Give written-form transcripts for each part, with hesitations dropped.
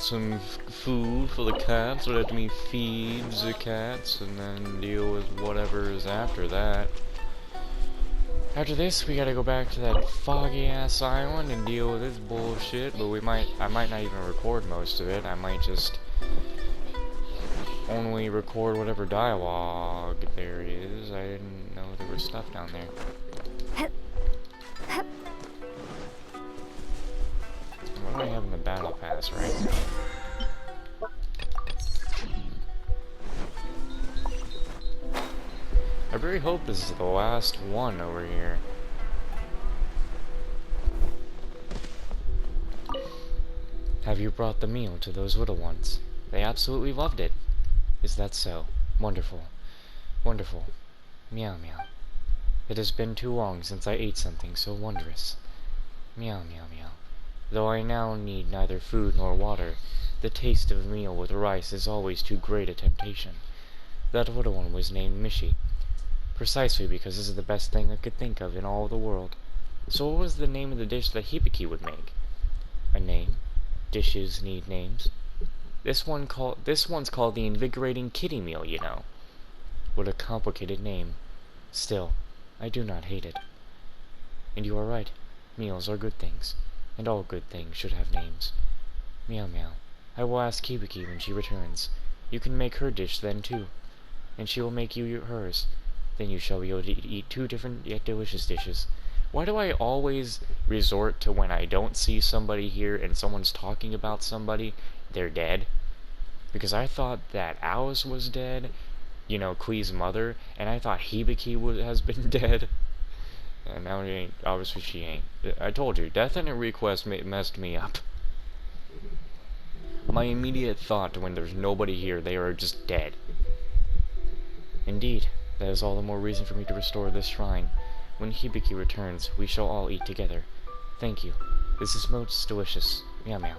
out some food for the cats, so let me feed the cats, and then deal with whatever is after that. After this, we gotta go back to that foggy-ass island and deal with this bullshit, but I might not even record most of it. I might just only record whatever dialogue there is. I didn't know there was stuff down there. What do I have in the battle pass right now? I really hope this is the last one over here. Have you brought the meal to those little ones? They absolutely loved it. Is that so? Wonderful. Wonderful. Meow meow. It has been too long since I ate something so wondrous. Meow meow meow. Though I now need neither food nor water, the taste of a meal with rice is always too great a temptation. That little one was named Mishi, precisely because this is the best thing I could think of in all the world. So what was the name of the dish that Hibiki would make? A name? Dishes need names. This one's called the Invigorating Kitty Meal, you know. What a complicated name. Still, I do not hate it. And you are right. Meals are good things. And all good things should have names. Meow meow. I will ask Hibiki when she returns. You can make her dish then too. And she will make you hers. Then you shall be able to eat two different yet delicious dishes. Why do I always resort to when I don't see somebody here and someone's talking about somebody, they're dead? Because I thought that Alice was dead, you know, Klee's mother, and I thought Hibiki has been dead. And now she ain't. Obviously she ain't. I told you, Death and a Request messed me up. My immediate thought when there's nobody here, they are just dead. Indeed, that is all the more reason for me to restore this shrine. When Hibiki returns, we shall all eat together. Thank you. This is most delicious. Meow meow.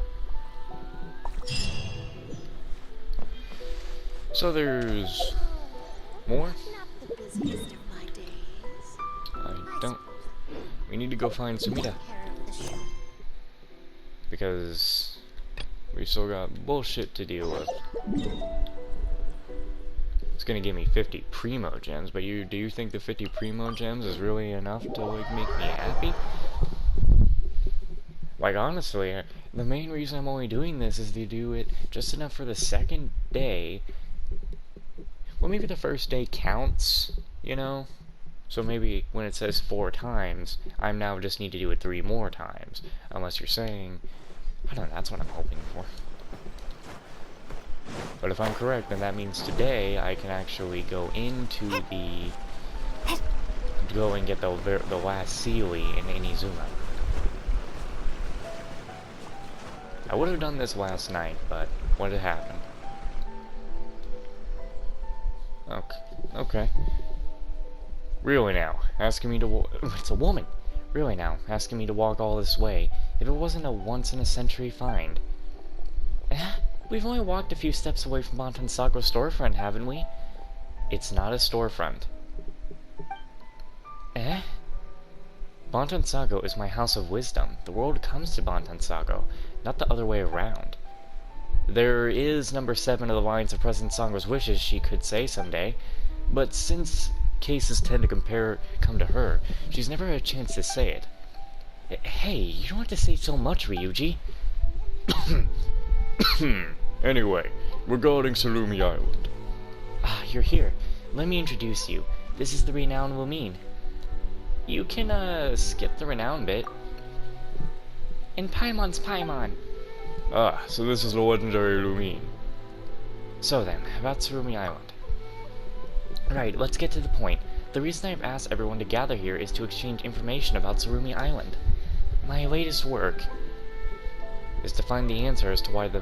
So there's more? I don't. We need to go find Sumida. Because we still got bullshit to deal with. It's gonna give me 50 primo gems, but do you think the 50 primo gems is really enough to like make me happy? Like honestly, the main reason I'm only doing this is to do it just enough for the second day. Well, maybe the first day counts, you know? So maybe when it says 4 times, I now just need to do it 3 more times. Unless you're saying, I don't know, that's what I'm hoping for. But if I'm correct, then that means today I can actually go into go and get the last Sealy in Inizuma. I would have done this last night, but what had happened? Okay. Really now, asking me to it's a woman. Really now, asking me to walk all this way, if it wasn't a once-in-a-century find. We've only walked a few steps away from Bantansago's storefront, haven't we? It's not a storefront. Bantansago is my house of wisdom. The world comes to Bantansago, not the other way around. There is number 7 of the lines of President Sango's wishes she could say someday, but since cases tend to come to her, she's never had a chance to say it. Hey, you don't have to say so much, Ryuji. Anyway, regarding Salumi Island. Ah, you're here. Let me introduce you. This is the renowned Lumine. You can, skip the renown bit. And Paimon's Paimon. Ah, so this is the legendary Lumine. So then, about Tsurumi Island. Right, let's get to the point. The reason I've asked everyone to gather here is to exchange information about Tsurumi Island. My latest work is to find the answer as to why the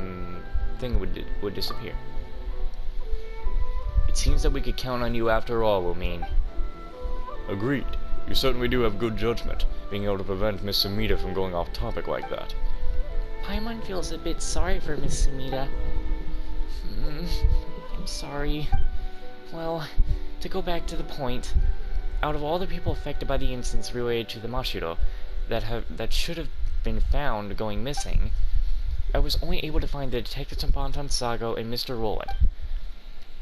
thing would disappear. It seems that we could count on you after all, Lumine. Agreed. You certainly do have good judgment, being able to prevent Miss Sumida from going off topic like that. Paimon feels a bit sorry for Miss Sumida. I'm sorry. Well, to go back to the point, out of all the people affected by the incidents related to the Mashiro that should have been found going missing, I was only able to find the detectives from Bonton Sago and Mr. Rowland.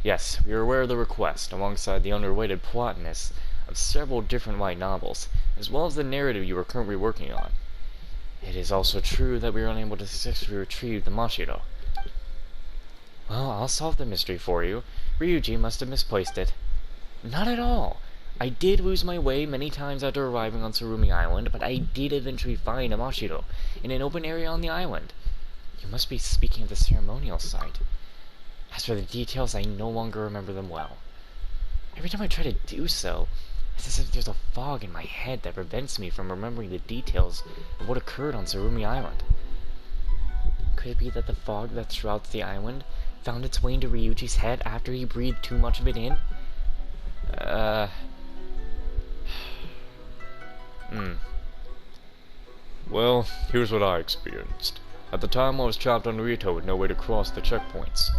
Yes, we are aware of the request, alongside the underrated plotness of several different light novels, as well as the narrative you are currently working on. It is also true that we are unable to successfully retrieve the Mashiro. Well, I'll solve the mystery for you. Ryuji must have misplaced it. Not at all. I did lose my way many times after arriving on Tsurumi Island, but I did eventually find a Mashiro in an open area on the island. You must be speaking of the ceremonial site. As for the details, I no longer remember them well. Every time I try to do so, it's as if there's a fog in my head that prevents me from remembering the details of what occurred on Tsurumi Island. Could it be that the fog that shrouds the island found its way into Ryuji's head after he breathed too much of it in? Well, here's what I experienced. At the time, I was trapped on Rito with no way to cross the checkpoints.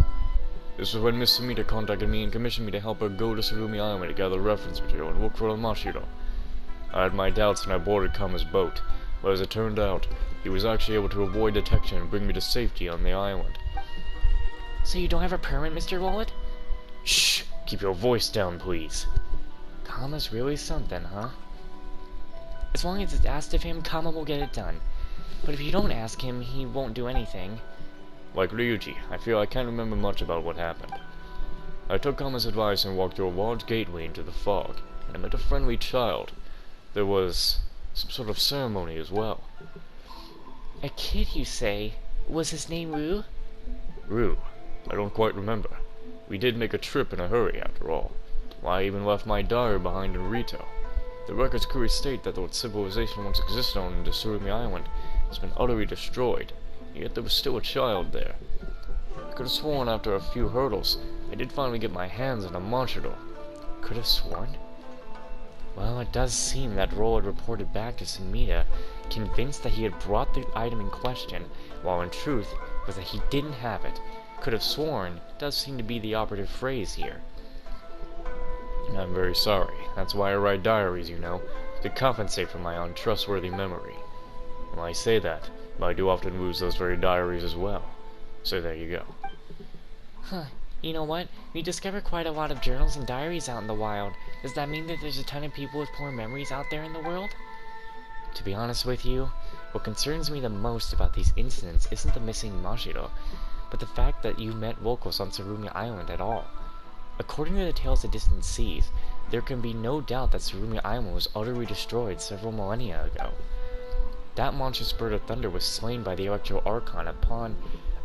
This was when Miss Sumida contacted me and commissioned me to help her go to Tsurumi Island to gather reference material and look for the Mashiro. I had my doubts when I boarded Kama's boat, but as it turned out, he was actually able to avoid detection and bring me to safety on the island. So you don't have a permit, Mr. Wallet? Shh! Keep your voice down, please. Kama's really something, huh? As long as it's asked of him, Kama will get it done. But if you don't ask him, he won't do anything. Like Ryuji, I feel I can't remember much about what happened. I took Kama's advice and walked through a large gateway into the fog, and I met a friendly child. There was some sort of ceremony as well. A kid, you say? Was his name Rue? Rue? I don't quite remember. We did make a trip in a hurry, after all. I even left my diary behind in Rito. The records clearly state that what civilization once existed on the Tsurumi Island has been utterly destroyed, yet there was still a child there. I could have sworn after a few hurdles, I did finally get my hands on a Mashiro. Could have sworn? Well, it does seem that Roll had reported back to Sumida, convinced that he had brought the item in question, while in truth was that he didn't have it. Could have sworn does seem to be the operative phrase here. I'm very sorry. That's why I write diaries, you know, to compensate for my untrustworthy memory. Well, I say that, but I do often lose those very diaries as well. So there you go. Huh. You know what? We discover quite a lot of journals and diaries out in the wild. Does that mean that there's a ton of people with poor memories out there in the world? To be honest with you, what concerns me the most about these incidents isn't the missing Mashiro, but the fact that you met locals on Tsurumi Island at all. According to the tales of distant seas, there can be no doubt that Tsurumi Island was utterly destroyed several millennia ago. That monstrous bird of thunder was slain by the Electro Archon upon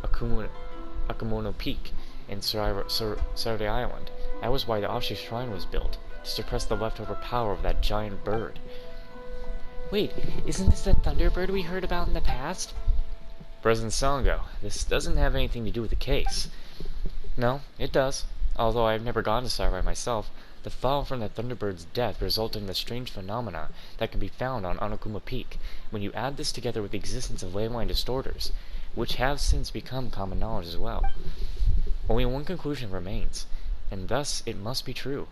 Akumono Peak in Saturday Island. That was why the Ashi Shrine was built, to suppress the leftover power of that giant bird. Wait, isn't this the Thunderbird we heard about in the past? President Sango, this doesn't have anything to do with the case. No, it does. Although I have never gone to Saturday myself, the fall from the Thunderbird's death resulted in the strange phenomena that can be found on Onokuma Peak. When you add this together with the existence of leyline distorters, which have since become common knowledge as well, only one conclusion remains, and thus it must be true,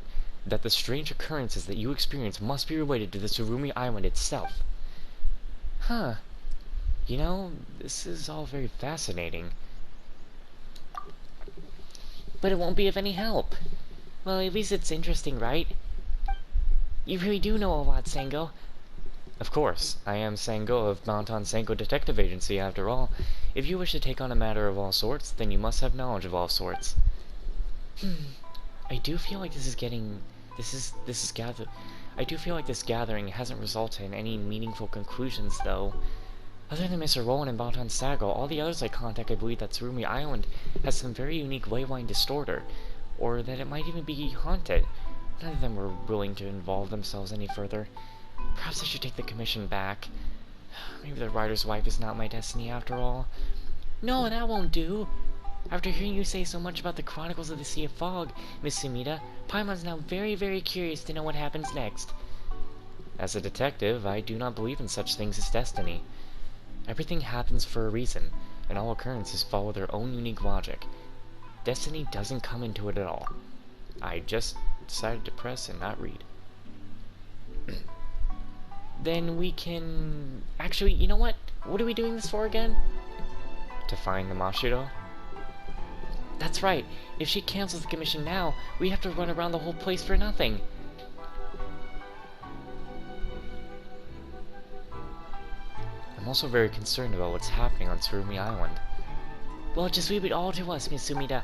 that the strange occurrences that you experience must be related to the Tsurumi Island itself. Huh. You know, this is all very fascinating. But it won't be of any help. Well, at least it's interesting, right? You really do know a lot, Sango. Of course. I am Sango of Bantan Sango Detective Agency, after all. If you wish to take on a matter of all sorts, then you must have knowledge of all sorts. I do feel like I do feel like this gathering hasn't resulted in any meaningful conclusions, though. Other than Mr. Roland and Bantan Sago, all the others I contact I believe that Tsurumi Island has some very unique leyline distorter, or that it might even be haunted. None of them were willing to involve themselves any further. Perhaps I should take the commission back. Maybe the writer's wife is not my destiny after all. No, that won't do. After hearing you say so much about the Chronicles of the Sea of Fog, Miss Sumida, Paimon's now very, very curious to know what happens next. As a detective, I do not believe in such things as destiny. Everything happens for a reason, and all occurrences follow their own unique logic. Destiny doesn't come into it at all. I just decided to press and not read. Then we can... Actually, you know what? What are we doing this for again? To find the Mashiro? That's right. If she cancels the commission now, we have to run around the whole place for nothing. I'm also very concerned about what's happening on Tsurumi Island. Well, just leave it all to us, Miss Sumida.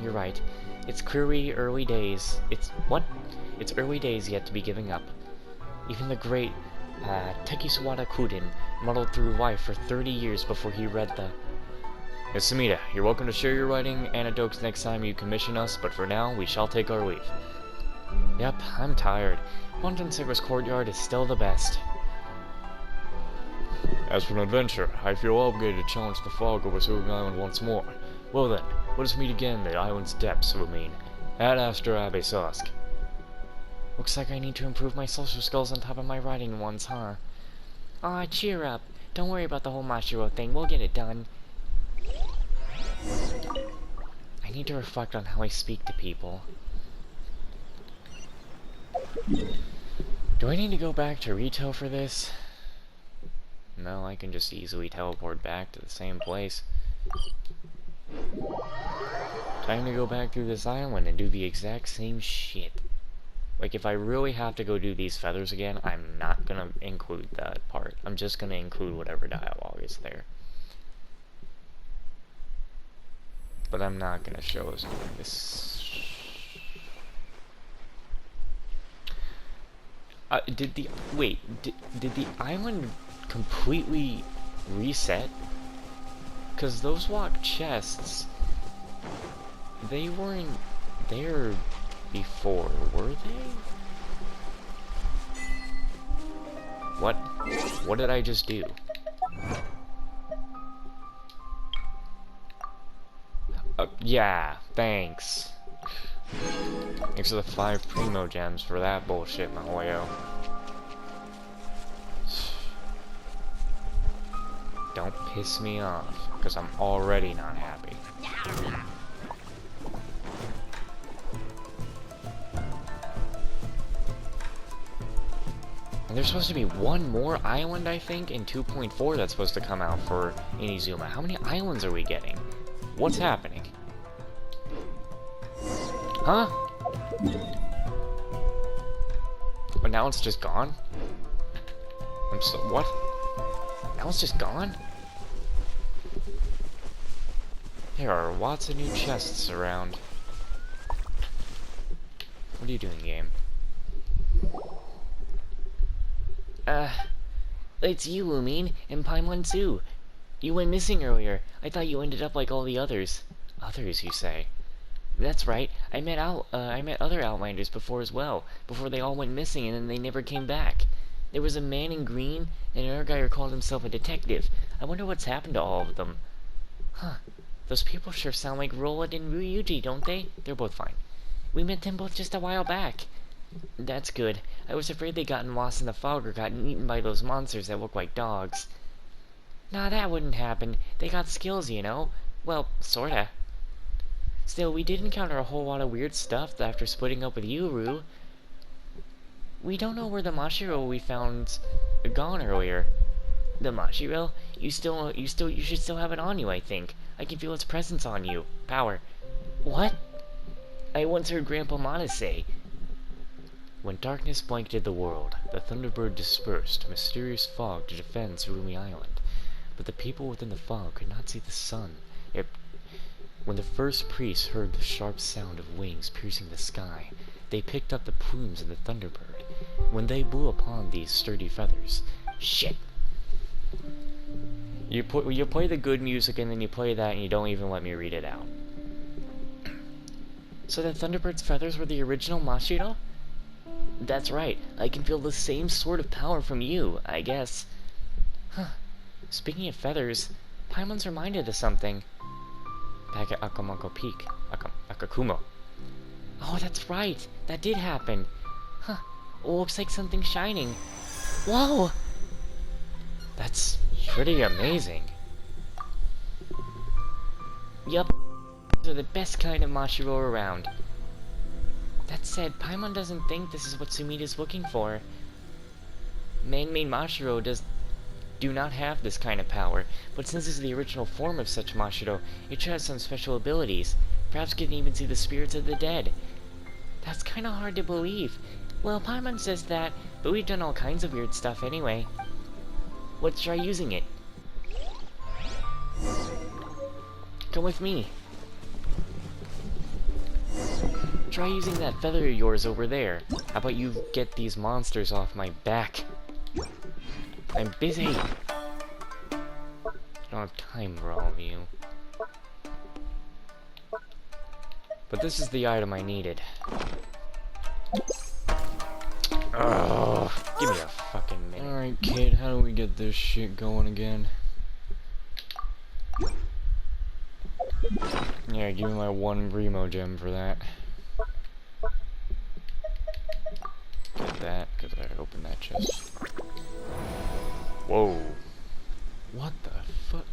You're right. It's clearly early days. It's early days yet to be giving up. Even the great Tekisuwada Kuden muddled through life for 30 years before he read the... Miss Sumida, you're welcome to share your writing anecdotes next time you commission us, but for now, we shall take our leave. Yep, I'm tired. Wanton-Sega's courtyard is still the best. As for an adventure, I feel obligated to challenge the fog over Tsurumi Island once more. Well then, let us meet again in the island's depths, at Astra Abesask. Looks like I need to improve my social skills on top of my writing ones, huh? Aw, cheer up. Don't worry about the whole Mashiro thing. We'll get it done. I need to reflect on how I speak to people. Do I need to go back to Rito for this? No, I can just easily teleport back to the same place. Time to go back through this island and do the exact same shit. Like, if I really have to go do these feathers again, I'm not gonna include that part. I'm just gonna include whatever dialogue is there. But I'm not gonna show us doing this. Did the island completely reset? Because those locked chests, they weren't there before, were they? What did I just do? Yeah, thanks. Thanks for the 5 primo gems for that bullshit, Mahoyo. Don't piss me off, because I'm already not happy. And there's supposed to be one more island, I think, in 2.4 that's supposed to come out for Inizuma. How many islands are we getting? What's happening? Huh? But now it's just gone? What? Now it's just gone? There are lots of new chests around. What are you doing, game? It's you, Lumine, and Paimon too. You went missing earlier. I thought you ended up like all the others. Others, you say? That's right. I met other Outlanders before as well. Before they all went missing and then they never came back. There was a man in green, and another guy who called himself a detective. I wonder what's happened to all of them. Huh. Those people sure sound like Roland and Ryuji, don't they? They're both fine. We met them both just a while back. That's good. I was afraid they'd gotten lost in the fog or gotten eaten by those monsters that look like dogs. Nah, that wouldn't happen. They got skills, you know. Well, sorta. Still, we did encounter a whole lot of weird stuff after splitting up with you, Rue. We don't know where the Mashiro we found gone earlier. The Mashiro? You should still have it on you, I think. I can feel its presence on you. Power. What? I once heard Grandpa Mana say. When darkness blanketed the world, the Thunderbird dispersed mysterious fog to defend Tsurumi Island. But the people within the fog could not see the sun. When the first priests heard the sharp sound of wings piercing the sky, they picked up the plumes of the Thunderbird. When they blew upon these sturdy feathers... Shit! You play the good music and then you play that and you don't even let me read it out. So the Thunderbird's feathers were the original Mashiro? That's right. I can feel the same sort of power from you, I guess. Huh. Speaking of feathers, Paimon's reminded of something. Back at Akamanko Peak. Akakumo. Oh, that's right. That did happen. Huh. Looks like something shining. Whoa! That's pretty amazing. Yup. Those are the best kind of Mashiro around. That said, Paimon doesn't think this is what Sumida's looking for. Man-made Mashiro do not have this kind of power, but since it's the original form of such Mashiro, it should have some special abilities. Perhaps can even see the spirits of the dead. That's kinda hard to believe. Well, Paimon says that, but we've done all kinds of weird stuff anyway. Let's try using it. Come with me. Try using that feather of yours over there. How about you get these monsters off my back? I'm busy. I don't have time for all of you. But this is the item I needed. Oh, give me a fucking minute. Alright, kid, how do we get this shit going again? Yeah, give me my one Remo gem for that. Get that, because I opened that chest. Whoa. What the fuck?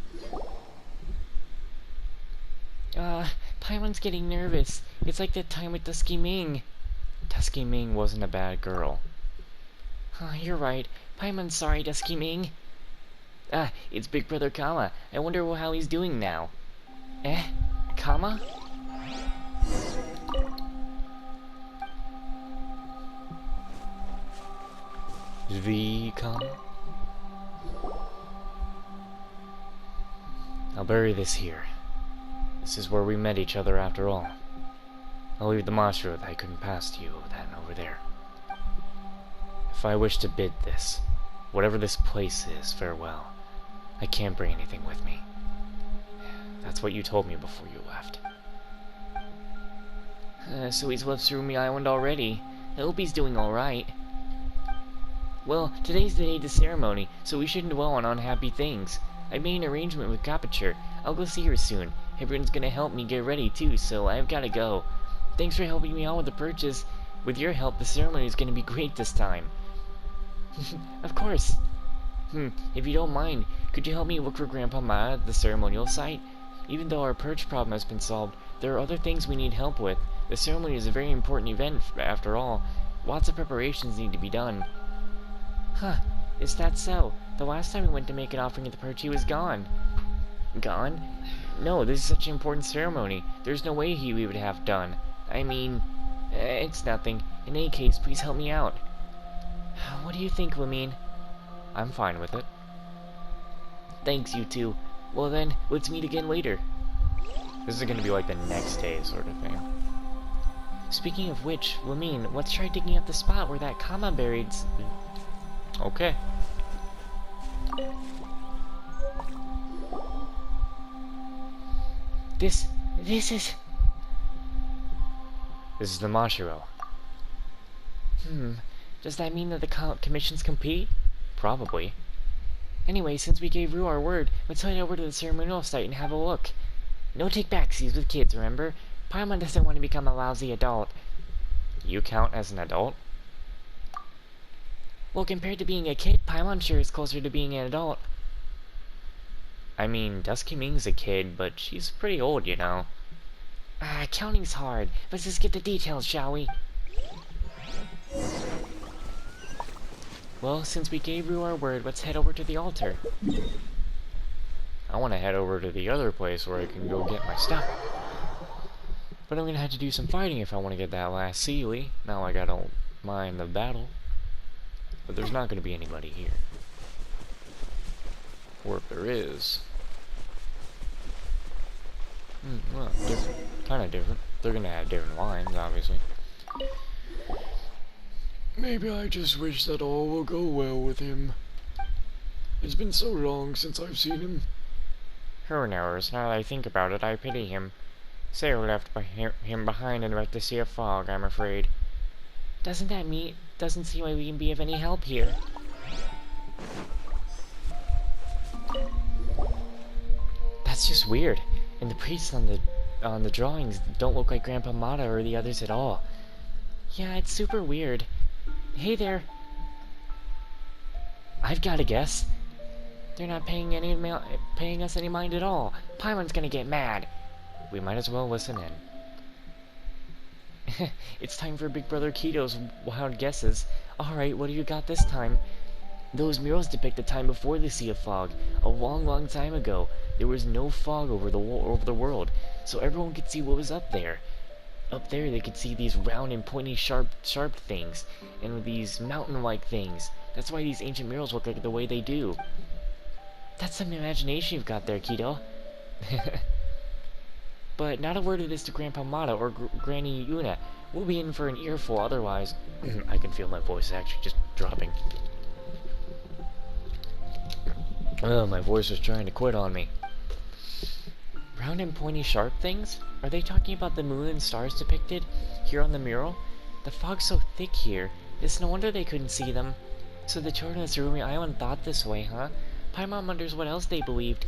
Paimon's getting nervous. It's like that time with Dusky Ming. Dusky Ming wasn't a bad girl. You're right. Paimon's sorry, Dusky Ming. It's Big Brother Kama. I wonder how he's doing now. Kama? The Kama? I'll bury this here. This is where we met each other after all. I'll leave the Mashiro that I couldn't pass to you, that over there. If I wish to bid this, whatever this place is, farewell. I can't bring anything with me. That's what you told me before you left. So he's left Surumi Island already. I hope he's doing alright. Well, today's the day of the ceremony, so we shouldn't dwell on unhappy things. I made an arrangement with Capucher. I'll go see her soon. Everyone's gonna help me get ready too, so I've gotta go. Thanks for helping me out with the purchase. With your help, the ceremony is gonna be great this time. Of course. If you don't mind, could you help me look for Grandpa Ma at the ceremonial site? Even though our perch problem has been solved, there are other things we need help with. The ceremony is a very important event, after all. Lots of preparations need to be done. Is that so? The last time we went to make an offering at the perch, he was gone. Gone? No, this is such an important ceremony. There's no way we would have done. I mean, it's nothing. In any case, please help me out. What do you think, Lamine? I'm fine with it. Thanks, you two. Well then, let's meet again later. This is gonna be like the next day sort of thing. Speaking of which, Lamine, let's try digging up the spot where that Kama buried... Okay. This is... This is the Mashiro. Does that mean that the commission's complete? Probably. Anyway, since we gave Rue our word, let's head over to the ceremonial site and have a look. No take-backsies with kids, remember? Paimon doesn't want to become a lousy adult. You count as an adult? Well, compared to being a kid, Paimon sure is closer to being an adult. I mean, Dusky Ming's a kid, but she's pretty old, you know. Counting's hard. Let's just get the details, shall we? Well, since we gave Rue our word, let's head over to the altar. I want to head over to the other place where I can go get my stuff. But I'm gonna have to do some fighting if I want to get that last Sealy. Not like I don't mind the battle. But there's not gonna be anybody here. Or if there is... well, different. Kinda different. They're gonna have different lines, obviously. Maybe I just wish that all will go well with him. It's been so long since I've seen him. Who knows? Now that I think about it, I pity him. Sailor left him behind and went to see a fog, I'm afraid. Doesn't seem like we can be of any help here. That's just weird. And the priests on the drawings don't look like Grandpa Mata or the others at all. Yeah, it's super weird. Hey there. I've got a guess. They're not paying us any mind at all. Paimon's gonna get mad. We might as well listen in. It's time for Big Brother Keto's wild guesses. Alright, what do you got this time? Those murals depict the time before the Sea of Fog, a long, long time ago. There was no fog over the world, so everyone could see what was up there. Up there, they could see these round and pointy, sharp things, and these mountain-like things. That's why these ancient murals look like the way they do. That's some imagination you've got there, Kido. But not a word of this to Grandpa Mata or Granny Yuna. We'll be in for an earful otherwise. I can feel my voice actually just dropping. Oh, my voice is trying to quit on me. Round and pointy sharp things? Are they talking about the moon and stars depicted here on the mural? The fog's so thick here, it's no wonder they couldn't see them. So the children of Tsurumi Island thought this way, huh? Paimon wonders what else they believed.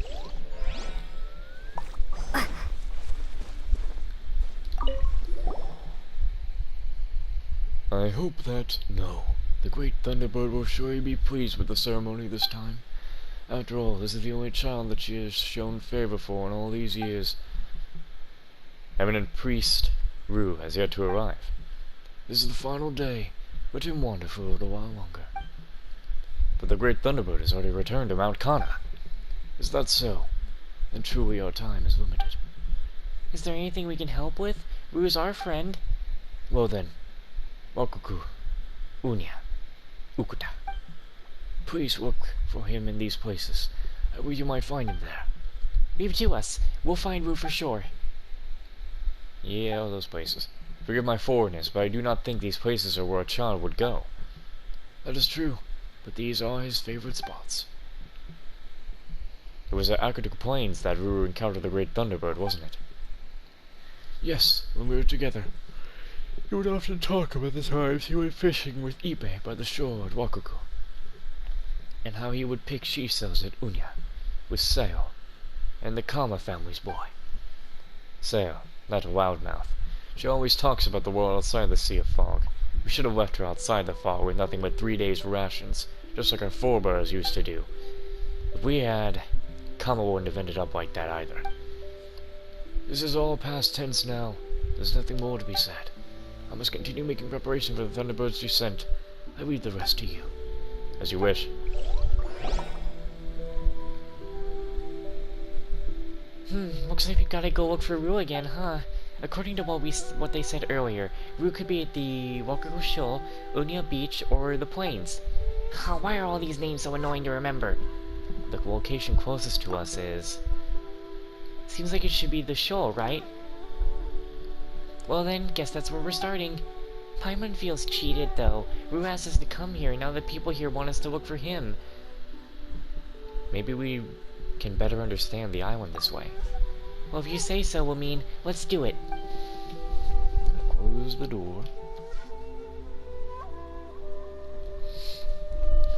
I hope that... No. The great Thunderbird will surely be pleased with the ceremony this time. After all, this is the only child that she has shown favor for in all these years. Eminent Priest Ru has yet to arrive. This is the final day. Let him wander for a little while longer. But the great Thunderbird has already returned to Mount Kana. Is that so? Then truly our time is limited. Is there anything we can help with? Ru is our friend. Well then, Wakuku, Unya, Ukuta. Please look for him in these places. Where you might find him there. Leave it to us. We'll find Ru for sure. Yeah, all those places. Forgive my forwardness, but I do not think these places are where a child would go. That is true, but these are his favorite spots. It was at Akutuk Plains that Ruru encountered the great Thunderbird, wasn't it? Yes, when we were together. He would often talk about the times he went fishing with Ibe by the shore at Wakuku, and how he would pick shisels at Unya with Seo and the Kama family's boy. Seo, that loudmouth. She always talks about the world outside the Sea of Fog. We should have left her outside the fog with nothing but 3 days' rations, just like our forebears used to do. If we had, Kama wouldn't have ended up like that either. This is all past tense now. There's nothing more to be said. I must continue making preparation for the Thunderbird's descent. I leave the rest to you. As you wish. Looks like we've gotta go look for Ru again, huh? According to what they said earlier, Ru could be at the Wakugo Shoal, Unya Beach, or the Plains. Why are all these names so annoying to remember? The location closest to us is... Seems like it should be the shoal, right? Well then, guess that's where we're starting. Paimon feels cheated, though. Ru asked us to come here now that people here want us to look for him. Maybe we can better understand the island this way. Well, if you say so, Wamine, let's do it. Close the door.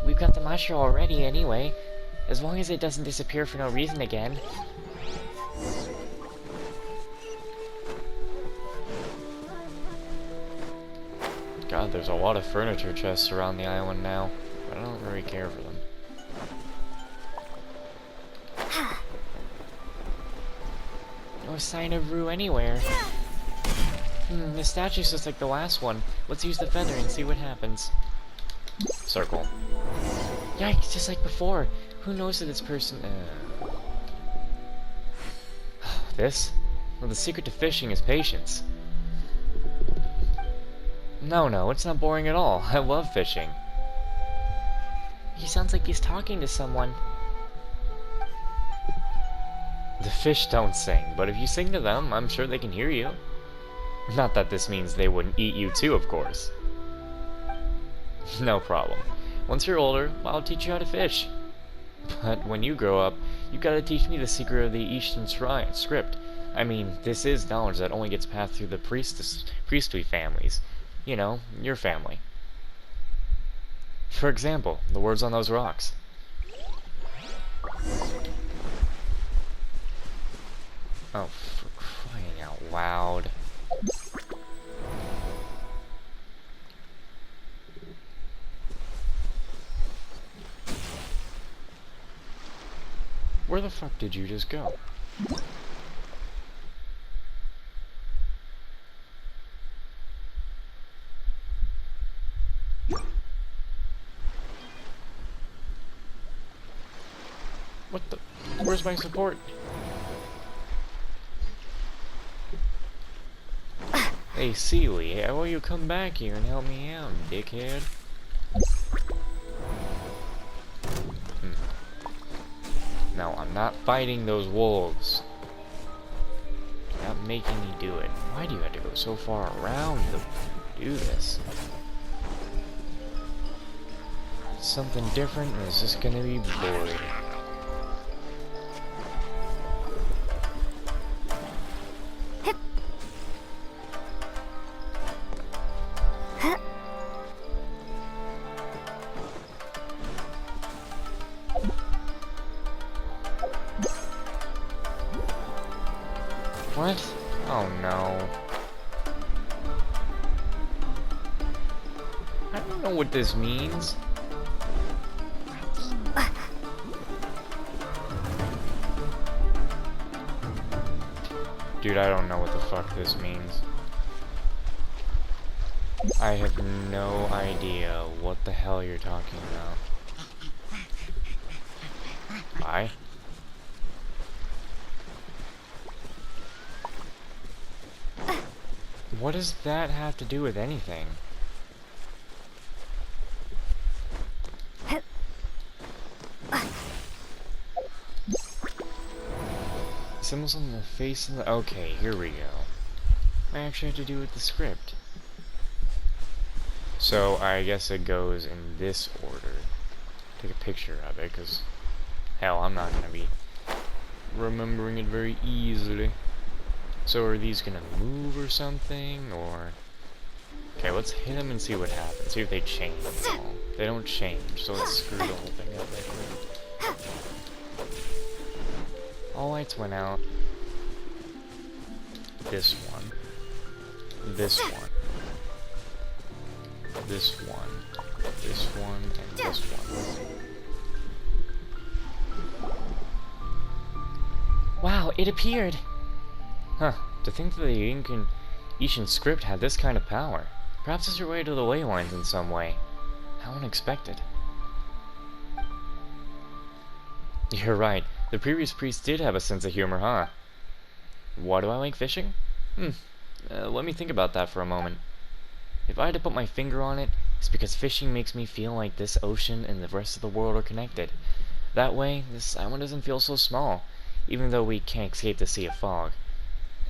We've got the mushroom already, anyway. As long as it doesn't disappear for no reason again. God, there's a lot of furniture chests around the island now, but I don't really care for them. No sign of Ru anywhere. The statue's just like the last one. Let's use the feather and see what happens. Circle. Yikes, just like before. Who knows that this person... This? Well, the secret to fishing is patience. No, it's not boring at all. I love fishing. He sounds like he's talking to someone. The fish don't sing, but if you sing to them, I'm sure they can hear you. Not that this means they wouldn't eat you too, of course. No problem. Once you're older, I'll teach you how to fish. But when you grow up, you gotta teach me the secret of the Eastern script. I mean, this is knowledge that only gets passed through the priestly families. You know, your family. For example, the words on those rocks. Oh, for crying out loud. Where the fuck did you just go? What the? Where's my support? Hey, Sealy, how will you come back here and help me out, dickhead? No, I'm not fighting those wolves. You're not making me do it. Why do you have to go so far around to do this? Something different, and it's just gonna be boring. What? Oh no. I don't know what this means. Dude, I don't know what the fuck this means. I have no idea what the hell you're talking about. Bye. What does that have to do with anything? Symbols on the face of the... Okay, here we go. I actually have to do with the script. So, I guess it goes in this order. Take a picture of it, because... Hell, I'm not gonna be remembering it very easily. So are these gonna move or something, or... Okay, let's hit them and see what happens. See if they change at all. They don't change, so let's screw the whole thing up, I think. All lights went out. This one. This one. This one. This one, and this one. Wow, it appeared! Huh, to think that the Incandescent script had this kind of power. Perhaps it's related to the ley lines in some way. How unexpected. You're right, the previous priest did have a sense of humor, huh? Why do I like fishing? Let me think about that for a moment. If I had to put my finger on it, it's because fishing makes me feel like this ocean and the rest of the world are connected. That way, this island doesn't feel so small, even though we can't escape the sea of fog.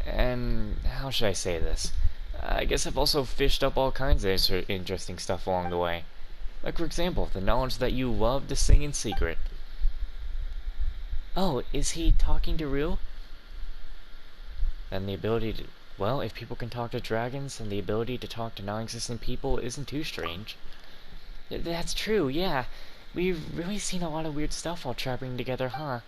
And how should I say this? I guess I've also fished up all kinds of interesting stuff along the way. Like, for example, the knowledge that you love to sing in secret. Oh, is he talking to Rue? Then the ability to... Well, if people can talk to dragons, then the ability to talk to non-existent people isn't too strange. That's true, yeah. We've really seen a lot of weird stuff while traveling together, huh?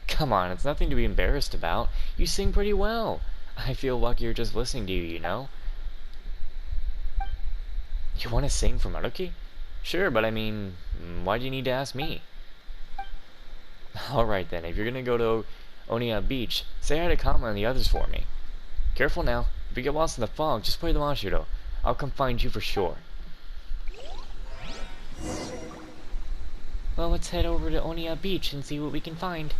Come on, it's nothing to be embarrassed about. You sing pretty well. I feel luckier just listening to you, you know? You want to sing for Maruki? Sure, but I mean, why do you need to ask me? Alright then, if you're gonna go to Onia Beach, say hi to Kama and the others for me. Careful now. If you get lost in the fog, just play the Mashiro. I'll come find you for sure. Well, let's head over to Onia Beach and see what we can find.